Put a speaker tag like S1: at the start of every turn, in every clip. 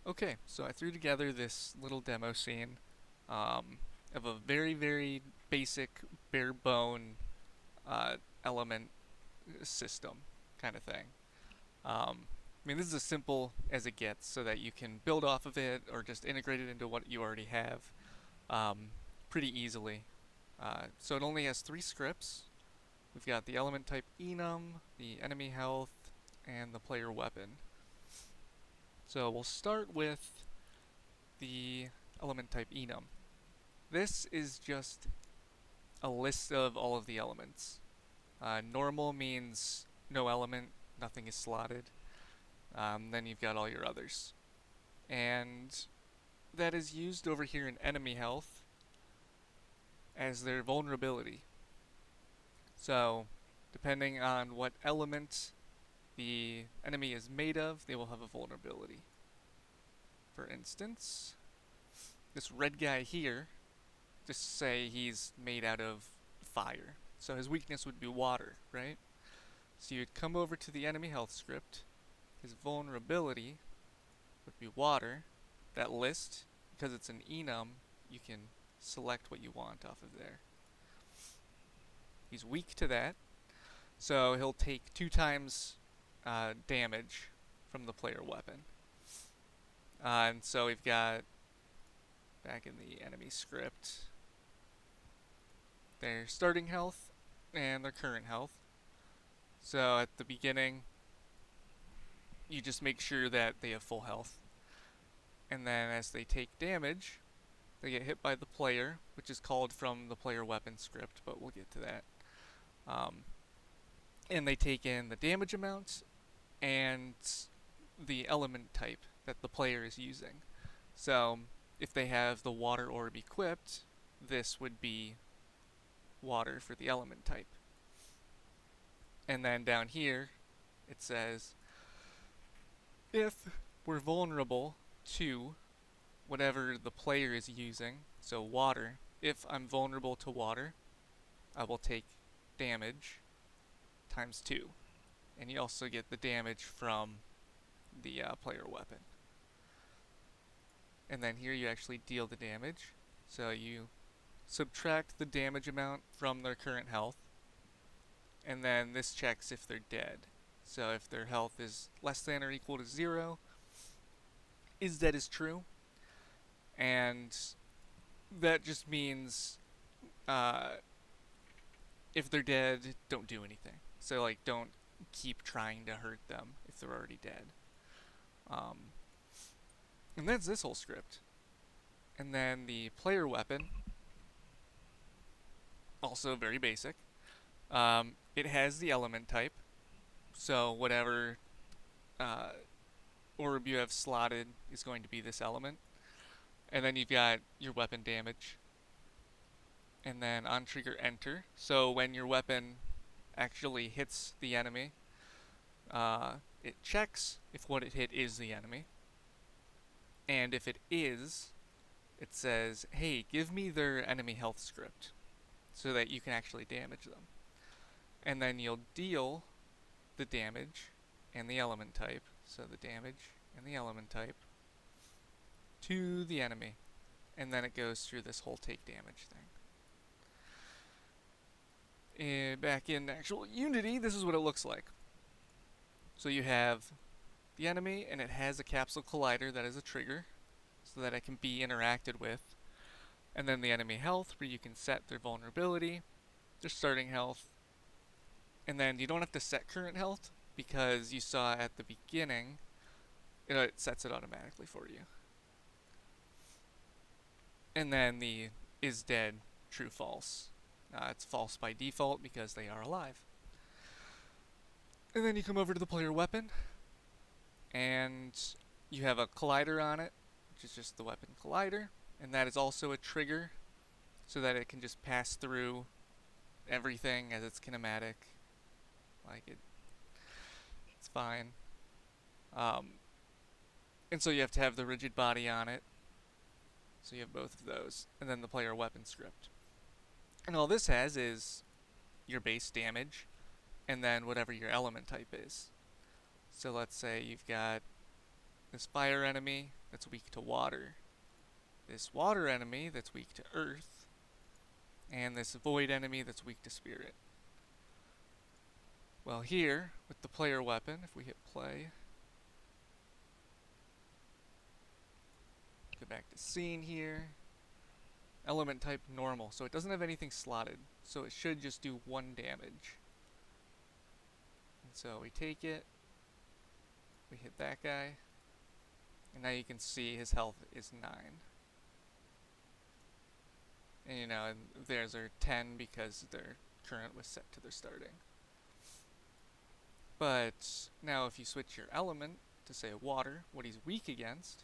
S1: Okay, so I threw together this little demo scene um, of a very, very basic, bare bone uh, element system kind of thing. I mean, this is as simple as it gets so that you can build off of it or just integrate it into what you already have um, pretty easily. So it only has three scripts. We've got the element type enum, the enemy health, and the player weapon. So we'll start with the element type enum. This is just a list of all of the elements. Normal means no element, nothing is slotted. Then you've got all your others. And that is used over here in enemy health as their vulnerability. So, depending on what element the enemy is made of, they will have a vulnerability. For instance, this red guy here, just say he's made out of fire. So his weakness would be water, right? So you'd come over to the enemy health script. His vulnerability would be water. That list, because it's an enum, you can select what you want off of there. He's weak to that, so he'll take 2 times damage from the player weapon. And so we've got back in the enemy script their starting health and their current health. So at the beginning, you just make sure that they have full health. And then as they take damage, they get hit by the player, which is called from the player weapon script, but we'll get to that. Um, and they take in the damage amount and the element type that the player is using. So if they have the water orb equipped, this would be water for the element type. And then down here, it says if we're vulnerable to whatever the player is using, so water, if I'm vulnerable to water, I will take damage times 2. And you also get the damage from the player weapon. And then here you actually deal the damage. So you subtract the damage amount from their current health, and then this checks if they're dead. So if their health is less than or equal to 0, is dead is true, and that just means uh, if they're dead, don't do anything. So like, don't keep trying to hurt them if they're already dead. Um, and that's this whole script. And then the player weapon, also very basic. It has the element type, so whatever uh, orb you have slotted is going to be this element. And then you've got your weapon damage. And then on trigger enter. So when your weapon actually hits the enemy, it checks if what it hit is the enemy. And if it is, it says, hey, give me their enemy health script so that you can actually damage them. And then you'll deal the damage and the element type, so the damage and the element type, to the enemy. And then it goes through this whole take damage thing. And back in actual Unity, this is what it looks like. So you have the enemy, and it has a capsule collider that is a trigger, so that it can be interacted with. And then the enemy health, where you can set their vulnerability, their starting health, and then you don't have to set current health because you saw at the beginning, it sets it automatically for you. And then the is dead, true, false. It's false by default because they are alive. And then you come over to the player weapon, and you have a collider on it, which is just the weapon collider, and that is also a trigger, so that it can just pass through everything as it's kinematic. It's fine. Um, and so you have to have the rigid body on it, so you have both of those, and then the player weapon script. And all this has is your base damage, and then whatever your element type is. So let's say you've got this fire enemy that's weak to water, this water enemy that's weak to earth, and this void enemy that's weak to spirit. Well, here, with the player weapon, if we hit play, go back to scene here, element type normal, so it doesn't have anything slotted, so it should just do 1 damage. And so we take it, we hit that guy, and now you can see his health is 9. And you know, and theirs are 10 because their current was set to their starting. But now if you switch your element to say water, what he's weak against,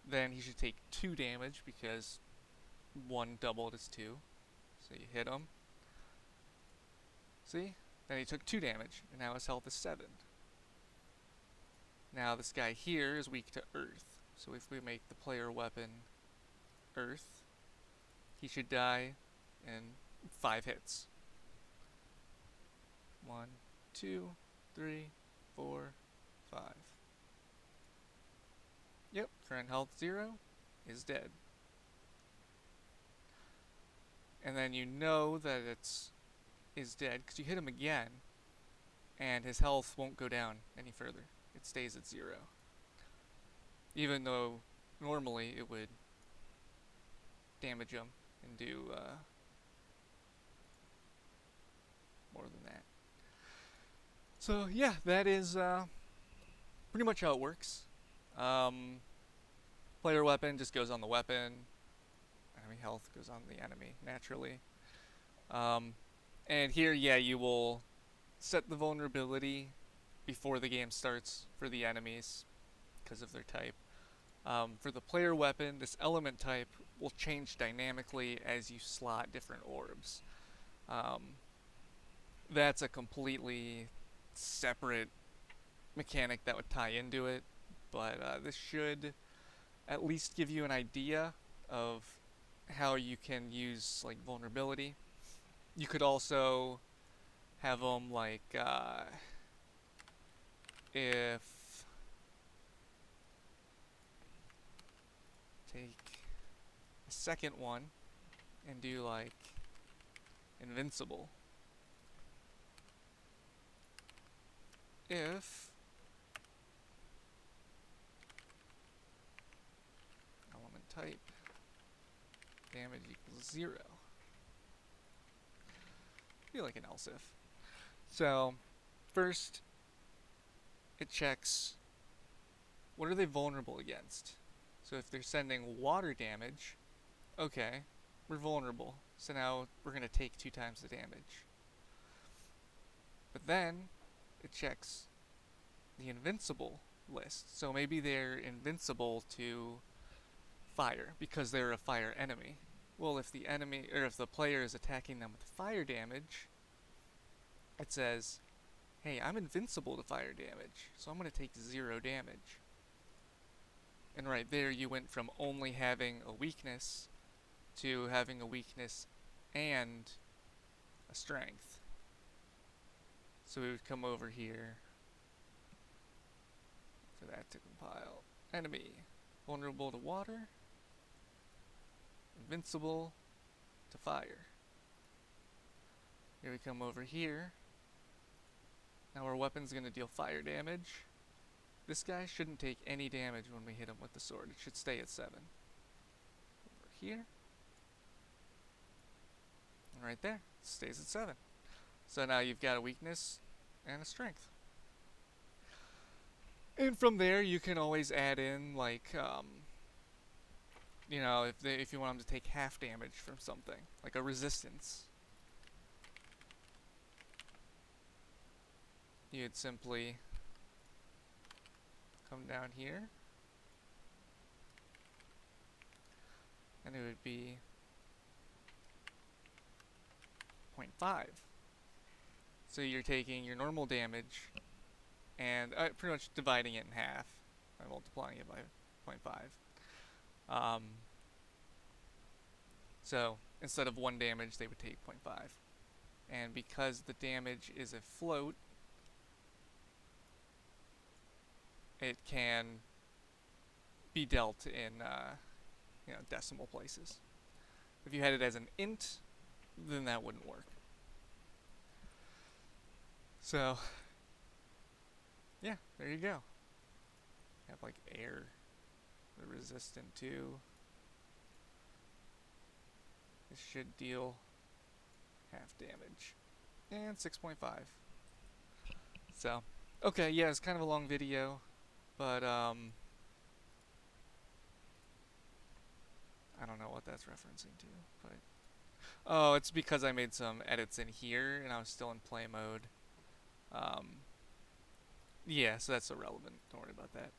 S1: then he should take 2 damage because 1 doubled is 2. So you hit him. See? Then he took 2 damage, and now his health is 7. Now this guy here is weak to earth. So if we make the player weapon earth, he should die in 5 hits. 1, 2, 3, 4, 5. Yep, current health 0 is dead. And then you know that is dead because you hit him again, and his health won't go down any further. It stays at 0. Even though normally it would damage him and do more than that. So yeah, that is pretty much how it works. Player weapon just goes on the weapon. Enemy health goes on the enemy naturally. And here, yeah, you will set the vulnerability before the game starts for the enemies because of their type. For the player weapon, this element type will change dynamically as you slot different orbs. That's a completely separate mechanic that would tie into it, but this should at least give you an idea of how you can use like vulnerability. You could also have them like if take a second one and do like invincible. If element type damage equals 0. Be like an else if. So first it checks what are they vulnerable against. So if they're sending water damage, okay, we're vulnerable. So now we're going to take 2 times the damage. But then it checks the invincible list. So maybe they're invincible to fire because they're a fire enemy. Well, if the enemy or if the player is attacking them with fire damage, it says, hey, I'm invincible to fire damage, so I'm going to take 0 damage. And right there you went from only having a weakness to having a weakness and a strength. So we would come over here for that to compile. Enemy, vulnerable to water, invincible to fire. Here we come over here. Now our weapon's going to deal fire damage. This guy shouldn't take any damage when we hit him with the sword. It should stay at 7. Over here. And right there, it stays at 7. So now you've got a weakness and a strength. And from there, you can always add in, like, you know, if you want them to take half damage from something, like a resistance. You'd simply come down here, and it would be 0.5. So you're taking your normal damage and pretty much dividing it in half by multiplying it by 0.5. So instead of 1 damage, they would take 0.5. And because the damage is a float, it can be dealt in decimal places. If you had it as an int, then that wouldn't work. So yeah, there you go. Have like air, the resistant too. This should deal half damage and 6.5. So okay, yeah, it's kind of a long video, but I don't know what that's referencing to, but oh, it's because I made some edits in here and I was still in play mode. Um, yeah, so that's irrelevant. Don't worry about that.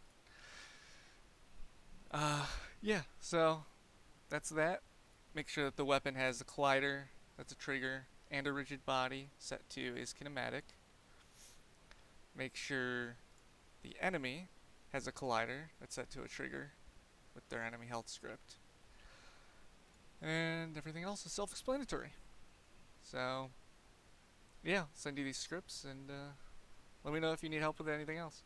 S1: Uh, yeah, so that's that. Make sure that the weapon has a collider, that's a trigger, and a rigid body set to is kinematic. Make sure the enemy has a collider that's set to a trigger with their enemy health script. And everything else is self-explanatory. So, yeah, I'll send you these scripts and let me know if you need help with anything else.